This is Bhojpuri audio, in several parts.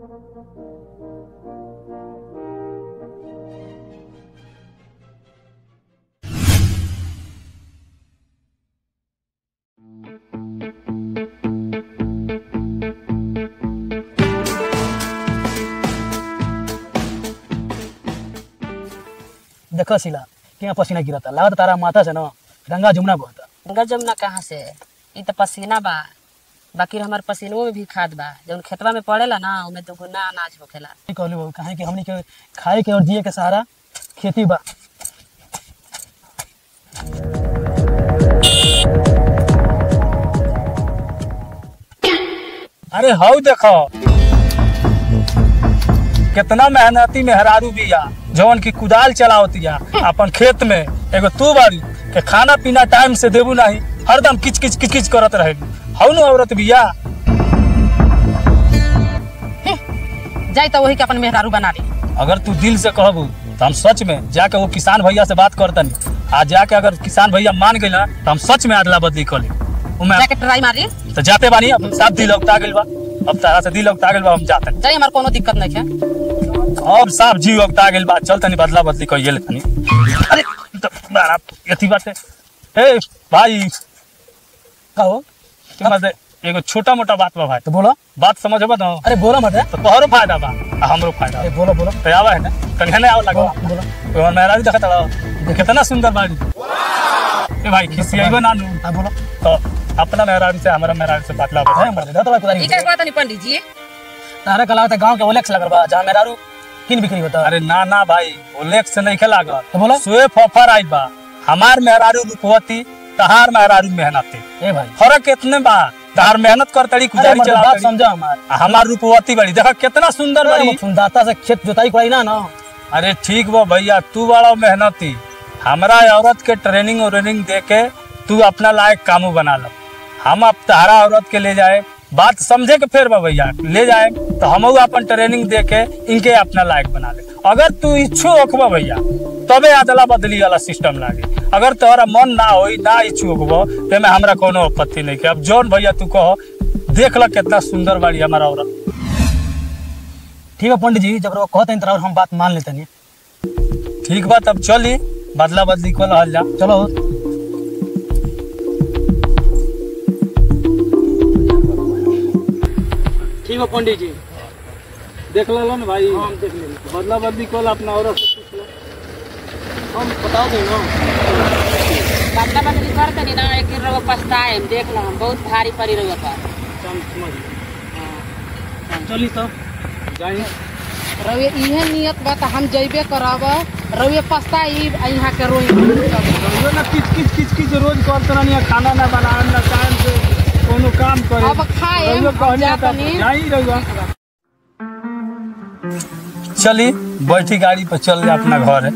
देखो सिला क्या पसीना गिरता, लागत तारा माथा से ना गंगा जमुना बहता। गंगा जमुना कहाँ से? ई तो पसीना बा, बाकी हमार पसीनों में भी खाद बा, जब खेतवा में पड़ेला ना उमें तो गुना अनाज होखेला। कहलू बाबू कहे कि हमनी के खाए के और जिए के सहारा खेती बा। अरे हाउ देखो कितना मेहनती मेहरारू बिया जवन की कुदाल चलावतिया अपन खेत में। एगो तू बाड़ी के खाना पीना टाइम से देबू नहीं, हरदम किच किच किच किच करत रहेलू। हाउ नु औरत बिया। जाई तो वही के अपन मेहरारू बना ली। अगर तू दिल से कहबू तो हम सच में जाके वो किसान भैया से बात करतनी। आज जाके अगर किसान भैया मान गइल ना तो हम सच में अदला बदली कर ली। जाके ट्राई मारी तो जाते बानी, अब सब दिल उगता गेल बा, अब तारा से दिल उगता गेल बा, हम जाते जाई, हमार कोनो दिक्कत नहीं है। और साफ जी उगता गेल बा, चल तनी बदला बदली कइले तनी। अरे तो बारा यथी बात है। ए भाई कहो तुम एगो छोटा मोटा बात बा भाई, तो बोलो। बात समझबा ना? अरे बोलो मत है तो तोहरो फायदा बा आ हमरो फायदा। अरे बोलो बोलो तो आवा है ना तनी हने आव लगो। बोलो तो मेरा भी देखत रहो कितना सुंदर बाड़ी। ए भाई खिसियाइबा ना नु। हां बोलो। तो अपना मेहरारू से हमारा मेहरारू से बात लाओ। है मर तो कुदारी ई के बात नहीं पंडित जी। तारा कला त गांव के ओलेक्स लगल बा जहां मेहरारू किन बिक्री होता। अरे ना ना भाई ओलेक से नहीं खेला गल। तो बोलो। स्वेफ ऑफर आई बा, हमार मेहरारू रूपवती तहार मेहरारू मेहनती। ए भाई फर्क कितने बा, तहार मेहनत करतड़ी कुदारी चला बात समझा हमार रूपवती बड़ी देखा कितना सुंदर बड़ी। सुंदरता से खेत जोताई कोई ना ना। अरे ठीक बा भैया, तू बड़ा मेहनती, हमरा औरत के ट्रेनिंग व्रेनिंग दे के तू अपना लायक कामू बना लो। हम अब तहारा औरत के ले जाए, बात समझे के फिर बा भैया ले जाए तो हम अपन ट्रेनिंग दे के इनके अपना लायक बना ले। अगर तू इच्छुक होखबा भैया तबे अदला बदली वाला सिस्टम लागे। अगर तोहरा मन ना होई ना इच्छुक होखबो ते में हमरा कोनो आपत्ति नहीं के। अब जौन भैया तू कहो देख ल कितना सुंदर बाड़ी हमारा औरत। ठीक है पंडित जी, जब वो कहते हैं हम बात मान लेते नहीं। ठीक बा तब चली बदला बदली को लहल जा। चलो ठीक है पंडित जी, देख लो ना भाई। हम देख ले बदला बदली को अपना औरत से पूछ लो, हम बता दे ना। बदला बदली करते नहीं ना, एक रवा पछताए देख लो, हम बहुत भारी पड़ी रवा पर। चली तो जाई रवे इहे नियत बा त हम जइबे करब। रवे पछताई यहाँ के रोई ना किच किच किच किच रोज करते रहनी, खाना ना बनाए ना टाइम से कोनो काम करे। अब खाए जाई रहुआ। चली बैठी गाड़ी पर चल जा अपना घर है।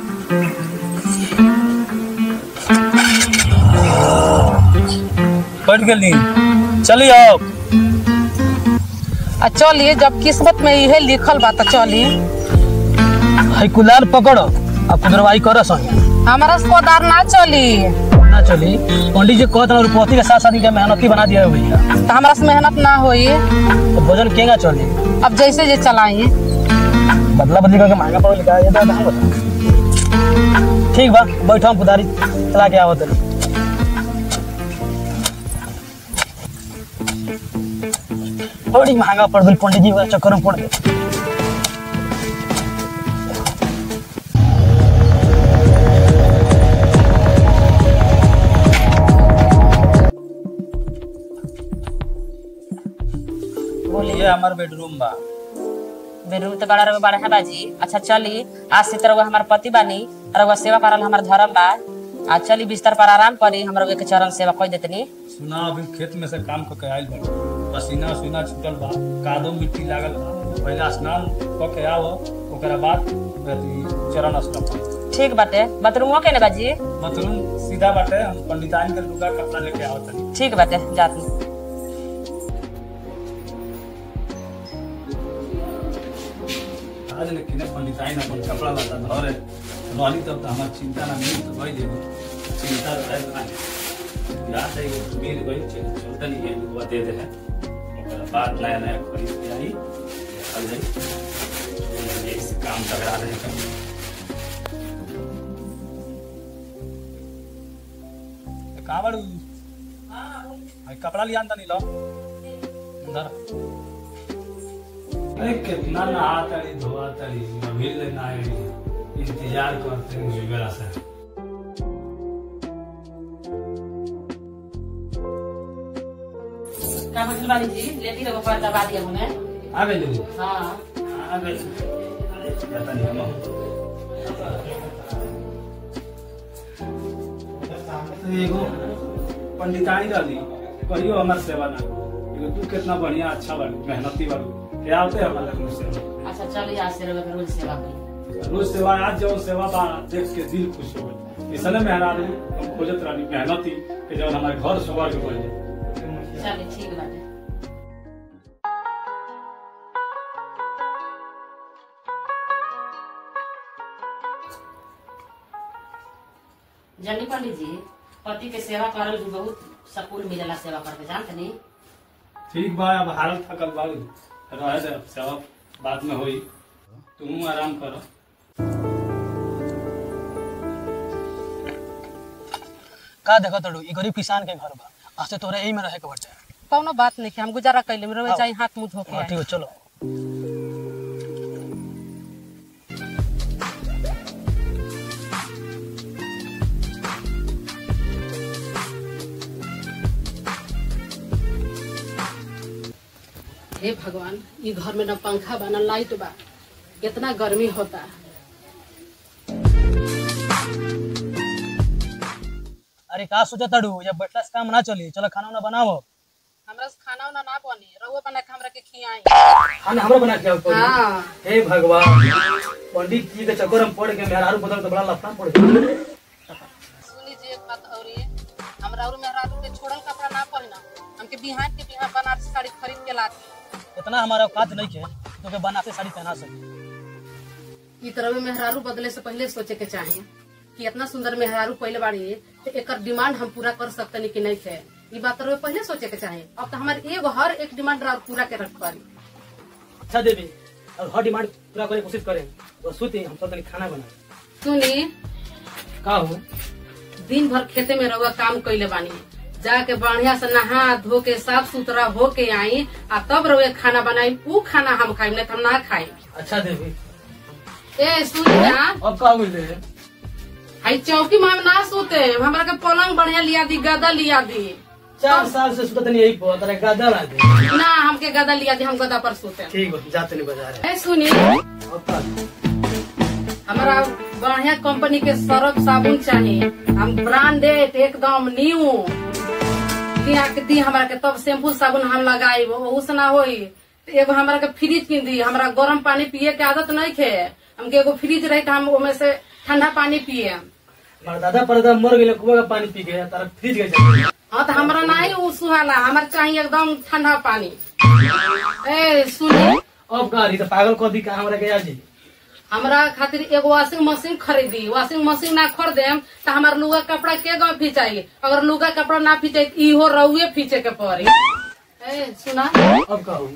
बैठ गली चली आओ। चलिए जब किस्मत में इहे लिखल बा त चली। है कुलार पकड़ो अब कुदरवाई करो सही। हमारा कोदार ना चली ना चली। पंडित जी कहते रूपवती के साथ साथ इनके मेहनती बना दिया भैया तो हमारा से मेहनत ना होई तो भोजन केगा चली। अब जैसे जे चलाई बदला बदली करके महंगा पड़ लिखा ये तो बता। ठीक बा बैठो हम कुदारी चला के आवत है। बड़ी महंगा पड़ गई पंडित जी का चक्कर में पड़ गए। ये हमारा बेडरूम बा। बेडरूम तो बड़ा है बाजी। अच्छा चली आज से तरह हमार पति बानी और सेवा करल हमार धर्म बा। आज चली बिस्तर पर आराम करी, हमरा के चरण सेवा कर देतनी। सुना अभी खेत में से काम करके आइल बा, पसीना सुना छूटल बा, कादो मिट्टी लागल बा। पहले स्नान करके आओ, ओकरा बाद चरण स्नान। ठीक बाटे। बाथरूम के ने बाजी? बाथरूम सीधा बाटे, हम पंडिताइन के लुगा कपड़ा लेके आओ तनी। ठीक बाटे जात। आज लेकिन पंडिताइन अपन कपड़ा लता धरे रहली तब तो हमार चिंता ना मिली तो भाई देखो चिंता है ना याद है वो मेरे भाई चलता नहीं है वो दे दे है ओकरा बाद नया नया खरीद के आई चल जाए एक से काम टकरा रहे हैं। कहाँ बड़ू कपड़ा लिया नहीं लो अंदर। अरे कितना नहा तड़ी धोआ तड़ी अभी लेना है, इंतजार करते हैं वगैरह से। क्या मतलब वाली जी लेती रहो पर दबा दिया हमें। आ गए लोग। हाँ आ गए पता नहीं हम तो एगो पंडिताई डाली कहियो हमार सेवा ना एगो तू कितना बढ़िया अच्छा बाड़ू मेहनती बाड़ू आते हमारे लगन सेवा। अच्छा चलिए आज से रोज सेवा करी। रोज सेवा आज जो सेवा बा देख के दिल खुश हो गई। इसने मेहनत हम खोजत रही मेहनती कि जब हमारे घर स्वर्ग बन जाए। चलिए ठीक बात है। जनी पंडित जी पति के सेवा करल भी बहुत सकून मिलेला सेवा करके जानते नहीं। ठीक बा अब हालत थकल बाड़ू रहे दे सेवा बाद में होई तुम आराम करो। का देखो तड़ू ई गरीब किसान के घर बा आज से तोरा यही में रहे के बटे। कौनो बात नहीं हम गुजारा कैले में रहे जाई हाथ मुंह धो के। ठीक है चलो। हे भगवान ये घर में न पंखा बा न लाइट बा कितना गर्मी होता। अरे का सोचा तड़ू जब बैठला से काम ना चली चलो खाना वाना बनाओ। हमरा से खाना वाना ना बनी रहुआ बना के हमरा के खियाई। खाना हमरो बना के आओ। हां हे भगवान पंडित जी के चक्कर में पड़ के मेहरारू बदल तो बड़ा लफड़ा पड़ गया। सुनी जी एक बात और ये हमरा और मेहरारू के छोड़ल कपड़ा ना पहना हमके बिहान के बिहान बनारसी साड़ी खरीद के लाती। इतना हमारा औकात नहीं है तो के बनाते साड़ी पहना सके। ई तरह में मेहरारू बदले से पहले सोचे के चाहिए कि इतना सुंदर मेहरारू पहले बाड़ी तो एकर डिमांड हम पूरा कर सकते कि नहीं थे। ई बात तरह पहले सोचे के चाहिए। अब तो हमारे एगो हर एक डिमांड पूरा के रख पारी। अच्छा देवी और हर डिमांड पूरा करे कोशिश करें तो सुती हम तो खाना बना। सुनी का हो दिन भर खेते में रहुआ काम कैले बानी जाके बढ़िया से नहा धो के साफ सुथरा हो के आई आ तब रहुए खाना बनाई ऊ खाना हम खाई नहीं तो हम ना खाई। अच्छा देवी ए सुनिया अब का हुई ले हाई चौकी में हम ना सोते हमरा के पलंग बढ़िया लिया दी गदा लिया दी। 4 साल से सुतत नहीं यही पो तेरा गदा ला दे ना हमके गदा लिया दी हम गदा पर सोते। ठीक हो जाते नहीं बाजार ए सुनी अब का हमारा बढ़िया कंपनी के सर्फ साबुन चाहिए हम ब्रांडेड एकदम न्यू लिया के दी हमरा के तब शैम्पू साबुन हम लगाई उस ना होई। एगो हमरा के फ्रिज किन दी हमरा गर्म पानी पिए के आदत नहीं खे हमके एगो फ्रिज रही हम ओमे से ठंडा पानी पिए। हमारा दादा परदा मर गए कुआं का पानी पी गया तारा फ्रिज गए चाहिए। हाँ तो हमरा नहीं उ सुहाला हमार चाहिए एकदम ठंडा पानी। ए सुनी अब का रही तो पागल को दी का हमरा के आजी हमरा खातिर एगो वॉशिंग मशीन खरीदी वॉशिंग मशीन ना खरीदेम तो हमार लुगा कपड़ा के गो फींचाई अगर लुगा कपड़ा ना फींचाई इहो रहुए फींचे के पड़ी। ए सुना अब का हो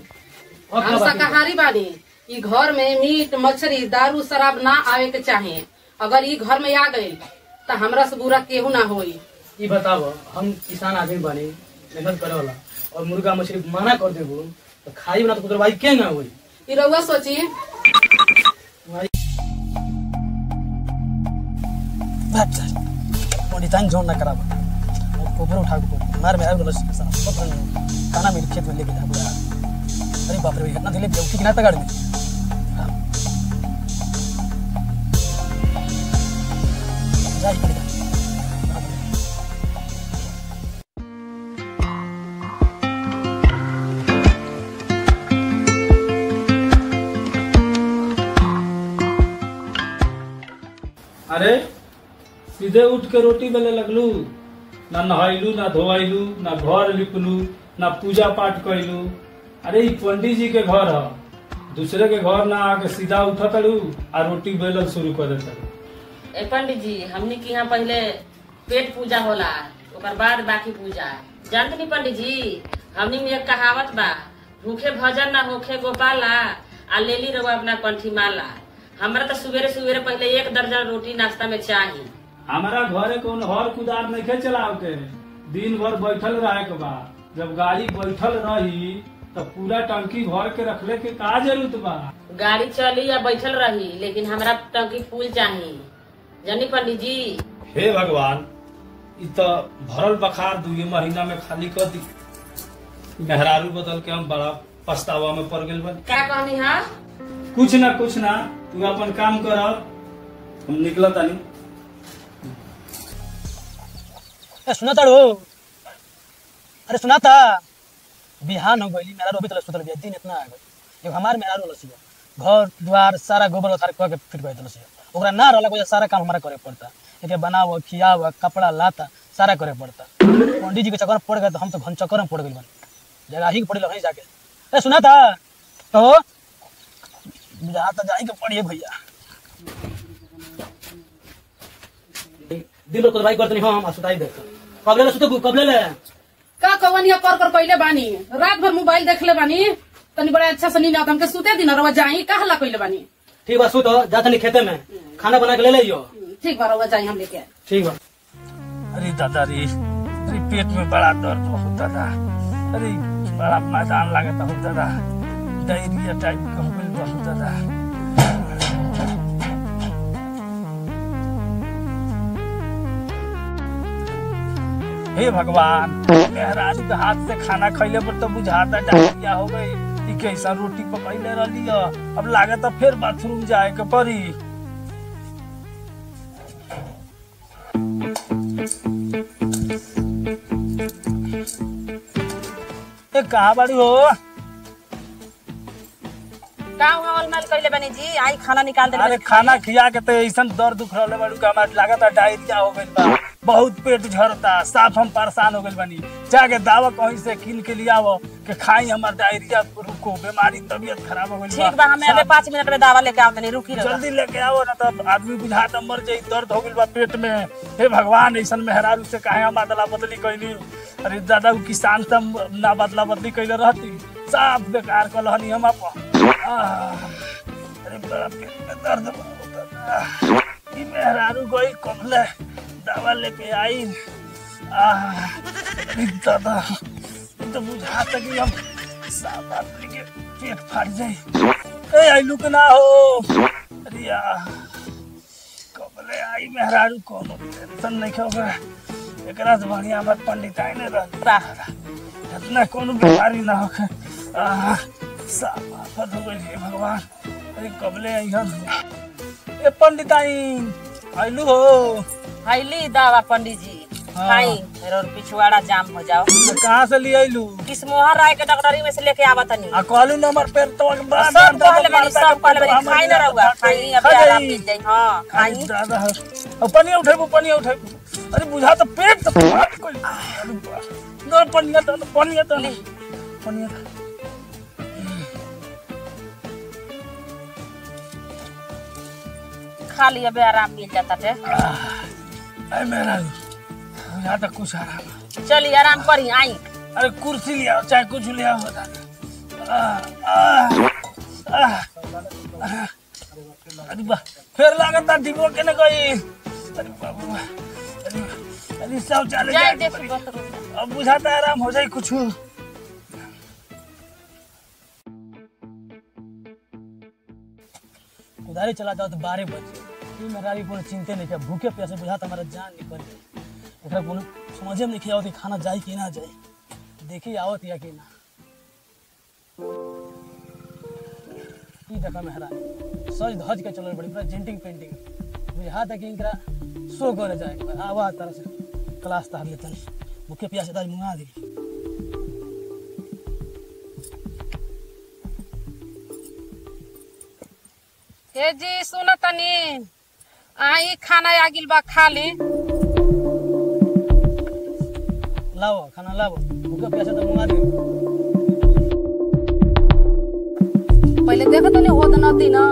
अब हम शाकाहारी बानी ई घर में मीट मछली दारू शराब ना आवे के चाहिए। अगर ई घर में आ गई तो हमरा से बुरा केहू ना होई। ये बताओ हम किसान आदमी बने मेहनत करे वाला और मुर्गा मछली मना कर देबो तो खाई बना तो कुतरवाई के ना होई। ई रहुआ सोची पंडितान जोड़ ना कराबो ऊपर उठा के मार में आवे खाना मेरे खेत में लेके जा पूरा। अरे बाप रे इतना दिले बेवकी किना तगाड़ दे जा पंडिता। अरे सीधे उठ के रोटी बेले लगलू ना नहाइलू ना धोआइलू ना घर लिपलू ना पूजा पाठ कैलू। अरे ई पंडित जी के घर है दूसरे के घर ना आके सीधा उठा तड़ू आ रोटी बेलल शुरू कर देता। ए पंडित जी हमनी के यहाँ पहले पेट पूजा होला ओकर बाद बाकी पूजा जानते नहीं पंडित जी हमनी में एक कहावत बा भूखे भजन ना होखे गोपाला आ ले ली रहुआ अपना कंठी माला। हमरा तो सुबेरे सुबेरे पहले 1 दर्जन रोटी नाश्ता में चाहिए। हमारा घरे कौन हर कुदार नहीं चलाव के, दिन भर बैठल रहे के बा। जब गाड़ी बैठल रही तो पूरा टंकी भर के रखले के का जरूरत बा। गाड़ी चली या बैठल रही, लेकिन हमरा टंकी फूल चाहिए। जानी पंडित जी। हे भगवान, इ तो भरल बखार 2 महीना में खाली कर दी। मेहरारू बदल के हम बड़ा पछतावा में पड़ गए बन। क्या कहनी है? कुछ ना तू अपन काम कर, हम निकला तानी। सुना ताड़ो, अरे सुना था बिहान हो गई मेरा रोबी तले सुतल बिया। दिन इतना आ गई एगो हमार मेरा रोल लसिया, घर द्वार सारा गोबर उतार के फिट गई लसिया। ओकरा ना रहला कोई सारा काम हमारा करे पड़ता, एके बनाव खियाव कपड़ा लाता सारा करे पड़ता। पंडित जी के चक्कर में पड़ गए तो हम तो घन चक्कर में पड़ गई बन, जगह ही पड़ी वहीं जाके। अरे सुना था तो जहाँ तक जाए के पड़िए भैया। दिन को भाई करते नहीं हम सुताई देख कबले ले सुते कबले ले का कवनिया कर कइले बानी, रात भर मोबाइल देखले बानी, तनी बड़ा अच्छा से नींद आवत हमके सुते दिन रवा जाई का हल्ला कइले बानी। ठीक बा सुतो जा तनी खेते में खाना बना के ले लियो। ठीक बा रवा जाई हम लेके। ठीक बा। अरे दादा रे, अरे पेट में बड़ा दर्द होता था। अरे बड़ा मैदान लागता होता था, डायरिया टाइप का हो गइल होता था। हे भगवान, मेहरारू के हाथ से खाना खैले पर तो बुझाता डायरिया हो गई। कैसा रोटी पकैले रही, अब लागत फिर बाथरूम जाए के पड़ी। कहा बाड़ी हो? कइले बानी जी, आई खाना निकाल दे। अरे खाना खिया के तो ऐसा दर्द दुख रहे बाड़ू का लागत डायरिया हो गइल बा, बहुत पेट झरता, साफ हम परेशान हो गइल बानी। जाके दावा कहीं से किन के लिया के खाई, हमार डायरिया रुको, बीमारी तबीयत खराब हो गइल बा। ठीक बा, हमें अबे 5 मिनट में दवा लेके आवतनी, रुकी रहो। जल्दी लेके आओ ना, तब आदमी बुझाता मर जाई, दर्द हो गइल बा पेट में। हे भगवान, ऐसा मेहरारू से काहे हम अदला बदली कइली। अरे दादा किसान तम ना बदला बदली कइले रहती, साफ बेकार कलहनी हम अपन। अरे बड़ा पेट में दर्द होता। ई मेहरारू गई कमले दवा लेके आई। दादा तो बुझाता कि हम साफ आदमी के पेट फाट जाए। ए आइलू के ना हो। अरे कमले आई मेहरारू, कोनो टेंशन नहीं होगा। एकरा से बढ़िया हमार पंडित आई ने इतना कोनो बीमारी ना हो। साफ आफत हो गई भगवान। अरे कमले आई हम। ए पंडित आई आइलू हो? आइली दवा पंडित जी, खाई मेरा पिछवाड़ा जाम हो जाओ। कहाँ से ले आइलू? किस्मोहर राय के डॉक्टरी में से लेके आवत नहीं। आ कहलू नंबर पे तो सब कहले बानी, सब कहले बानी, खाई ना रहुआ, खाई अबे आराम मिल जाई। हां खाई दादा अब पानी उठेबू। अरे बुझा तो पेट तो फाट कोई। दो पनिया तो खा लिया, अबे आराम मिल जाता थे। अरे मेरा यहाँ तक कुछ आराम। चलिए आराम करी आई। अरे कुर्सी ले आओ, चाहे कुछ ले आओ। अरे बा फिर लागत डिबो के न गई। अरे बाबू, अरे शौचालय जाए जाए देखो तो अब बुझाता आराम हो जाए कुछ। उधारी चला जाओ तो 12 बजे। मेरा कोनो चिंते नहीं किया, भूखे प्यासे बुझाता हमारा जान निकल जाए। एकरा कोनो समझे में नहीं आवत खाना जाए कि ना जाए, देखी आवत या कि ना। ई देखा मेहरानी सज धज के चलल बड़ी, पूरा जेंटिंग पेंटिंग बुझाता कि इनकरा सो करे जाए। आवा तरह से क्लास तार लेतन, भूखे प्यासे ताज मुंगा दी। ए जी सुन तनी, आई खाना आ गिल बा, खा ली। लाओ खाना लाओ, भूखे प्यासे तो मुंगा दी। पहले देखो तो नहीं होत नदी ना,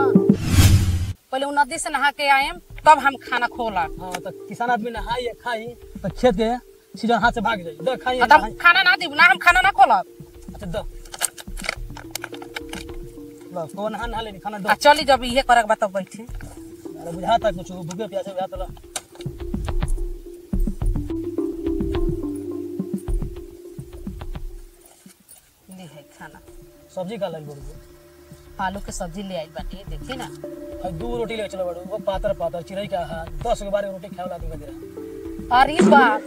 पहले वो नदी से नहा के आए तब हम खाना खोला। हाँ तो किसान आदमी नहाई खाई तो खेत के सीजन हाथ से भाग जाए। दो खाई तब खाना ना दी ना, हम खाना ना खोला। अच्छा दो लो कौन नहा ले खाना दो। आ चली जब इहे करे के बा तब बैठी। अरे बुझाता कुछ भूखे प्यासे बुझाता लो। ली है खाना। सब्जी का लग आलू के सब्जी ले आई बाटी देखी ना। और 2 रोटी ले चलो बड़ू वो पातर पातर चिरई का हां 10 के 12 रोटी खावला दूंगा तेरा। अरे बाप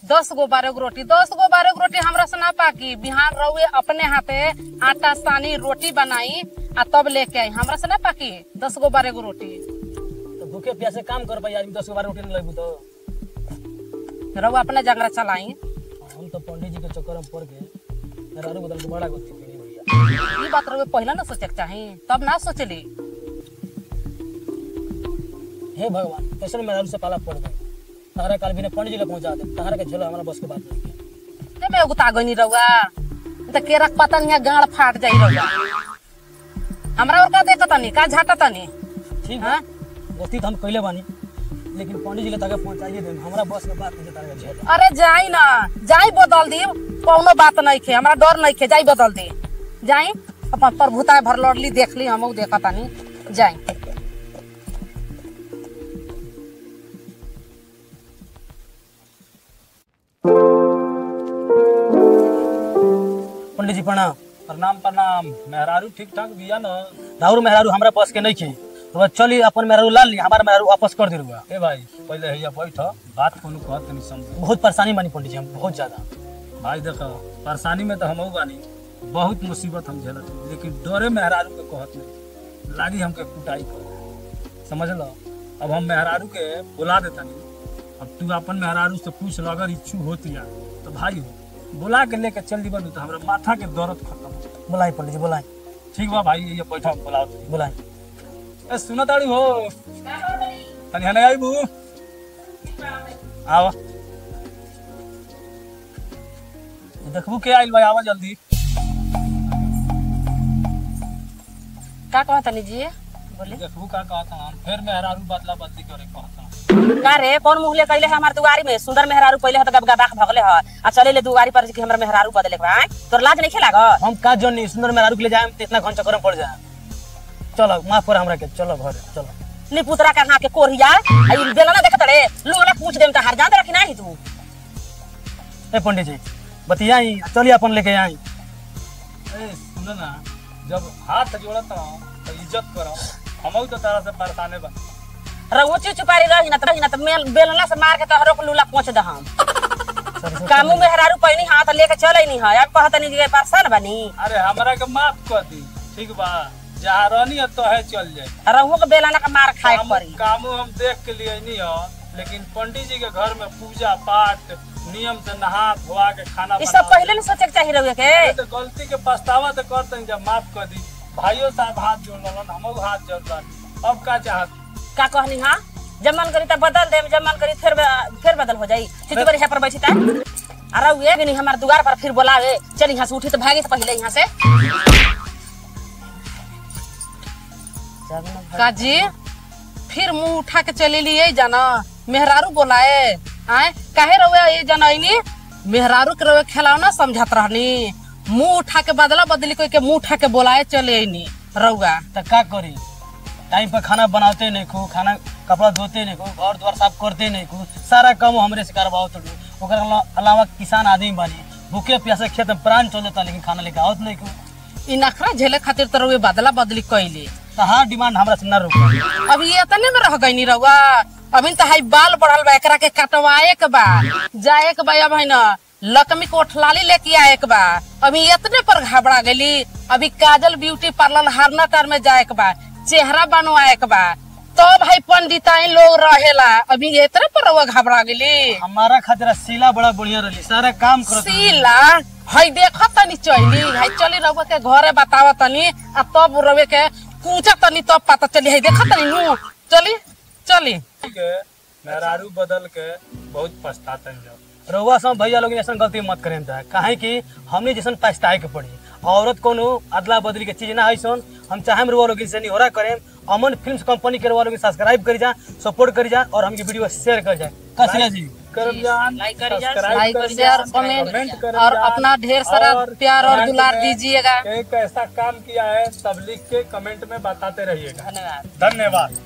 10 गो 12 गो रोटी 10 गो 12 गो रोटी हमरा से ना पाकी। बिहान रहुए अपने हाथे आटा सानी रोटी बनाई आ तब लेके आई हमरा से ना पाकी 10 गो 12 गो रोटी। तो भूखे प्यासे काम कर पाई आदमी 10 के 12 रोटी नहीं लगबू तो। रहुआ अपना जंगरा चलाई। हम तो पंडित जी के चक्कर में पड़ के मेहरारू बदल के बड़ा गलती करी भैया। ये बात रहुए पहला ना सोचे के चाही तब ना सोचली। हे भगवान कैसे मेहरारू से पाला पड़ गए। तहरा काल भी ने पंडित जी के पहुंचा दे। तहरा के झोला हमारा बस के बात नहीं है। ते मैं उगता गनी रहुआ त केरा पता नहीं गाड़ फाट जाई रहुआ। हमरा और का देखत नहीं का झाटत नहीं। ठीक है गलती तो हम कइले बानी लेकिन पंडित जी के तक पहुंचाइए दे। हमरा बस के बात नहीं तारा के झोला। अरे जाई ना जाई बदल दी कौनो बात नहीं खे हमरा डर नहीं खे जाई बदल दी जाई अपन प्रभुता भर लड़ली देख ली हमहू देखता नहीं जाई। पंडित जी प्रणाम। प्रणाम प्रणाम। मेहरारू ठीक ठाक बिया न? राहुल मेहरारू हमरा बस के नहीं खे तो चली अपन मेहरारू ला ली हमारा मेहरारू वापस कर दे रुआ। ए भाई पहले हैया बैठ बात कोनो कहत नहीं समझ। बहुत परेशानी बानी पंडित जी हम बहुत ज्यादा। भाई देखो परेशानी में तो हमहू बानी बहुत मुसीबत हम झेलत हई, लेकिन डरे मेहरारू के कहत नहीं लागी हमके कुटाई कर समझ लो। अब हम मेहरारू के बुला देतनी। अब तू अपन मेहरारू से पूछ लो अगर इच्छू होती है तो भाई हो बुला के लेके चल दी बनू तो हमरा माथा के दर्द खत्म हो। बुलाई पंडित जी बुलाई। ठीक बा भाई ये बैठा बुलाओ। बुलाई। ए सुनो ताड़ी हो तनी हने आई बू आवा देखबू के आइल भाई आवा जल्दी। का कहता नहीं जी बोले देखबू का कहता हम फिर मेहरारू बदला बदली करे कहता। का रे कौन मुहले कइले है हमार दुआरी में सुंदर मेहरारू पहले त गबगबाख भगले ह आ चले ले दुआरी पर कि हमरा मेहरारू बदले के बा तोर लाज नहीं खेलाग। हम का जन नहीं सुंदर मेहरारू के ले जाए तो इतना घन चक्कर में पड़ जाए। चलो माफ कर हमरा के चलो घर चलो। नी पुतरा का हां के कोरिया आ इ बेला ना देखत रे लोला पूछ देम त हर जान रखी नाही तू। ए पंडित जी बतियाई चलिए अपन लेके आई। ए सुनो ना जब हाथ जोड़त हो तो इज्जत करो। हमहू तो तारा से परेशाने बा। रहुआ चुपारी रही ना त बेलना से मार के तहरो को लूला पहुंच द हम कामू मेहरारू पहिनी हाथ लेके चले नहीं है अब कहत नहीं जे परेशान बनी। अरे हमरा के माफ कर दी ठीक बा जहाँ रहनी तो है चल जाए। रहुआ के बेलना का मार खाए के पड़ी। कामू हम देख के लिए नहीं हो लेकिन पंडित जी के घर में पूजा पाठ नियम से नहा धोआ के खाना ई सब पहले नहीं सोचे के चाहिए रहुआ के। तो गलती के पछतावा तो करते जब माफ कर दी। भाइयों साहब हाथ जोड़ लन हमहू हाथ जोड़ अब का चाहत का कहनी हां जब मन करी त बदल दे जब मन करी फिर बदल हो जाई। चित पर यहाँ पर बैठी ता अरे ये भी नहीं हमार दुआर पर फिर बोलावे चल यहाँ से उठी तो भागी से पहले यहाँ से काजी फिर मुंह उठा के चले लिए जाना मेहरारू बोलाए आए काहे रहुआ ये जनैनी मेहरारू के रहुआ खेलाओ ना समझत रहनी मुंह उठा के बदला बदली कोई के मुंह उठा के बोलाए चले आईनी रहुआ तो का करी टाइम पर खाना बनाते नहीं खू खाना कपड़ा धोते नहीं खू घर द्वार साफ करते नहीं खू सारा काम हमरे से करवाओ तो ओकर अलावा किसान आदमी बानी भूखे प्यासे खेत में प्राण चल जाता लेकिन खाना लेके आवत नहीं खू। इ नखरा झेले खातिर तो रहुए बदला बदली कैली तो हाँ डिमांड हमरा से न रुका। अभी ये तने में रह गई रहुआ अभी तो हाई बाल बढ़ल बा एकरा के कटवाए के बा जाए के बा अब है ना लकमी कोठलाली लेके आए के बा अभी इतने पर घबरा गई। अभी काजल ब्यूटी पार्लर हरनाटार में जाए के बा चेहरा बनवाए के बा तो भाई पंडिताई लोग रहेला अभी इतने पर रहुआ घबरा गई। हमारा खातिर सीला बड़ा बढ़िया रही सारा काम करो सीला हई देख तनी चली हई चली रहुआ के घरे बतावा तनी आ तब रहुए के पूछा तनी तब पता चली हई देख तनी नु चली चली मेहरारू बदल के बहुत पछताते हैं। रउआ सब भैया लोग ऐसा गलती मत करें काहे कि हमने जैसन पछताए के पड़ी औरत कोनो अदला बदली के चीज ना है सन। हम चाहे रुआ लोग से नहीं हो रहा करें अमन फिल्म्स कंपनी के रुआ लोग सब्सक्राइब करी जा सपोर्ट करी जा और हमके वीडियो शेयर कर जाए। कसले जी कर जान, लाइक करी जान, सब्सक्राइब लाइक कर शेयर जान, कमेंट कर और जान। अपना ढेर सारा और प्यार और कमेंट दुलार में दीजिएगा। एक ऐसा काम किया है सब लिख के कमेंट में बताते रहिएगा। धन्यवाद। धन्यवाद।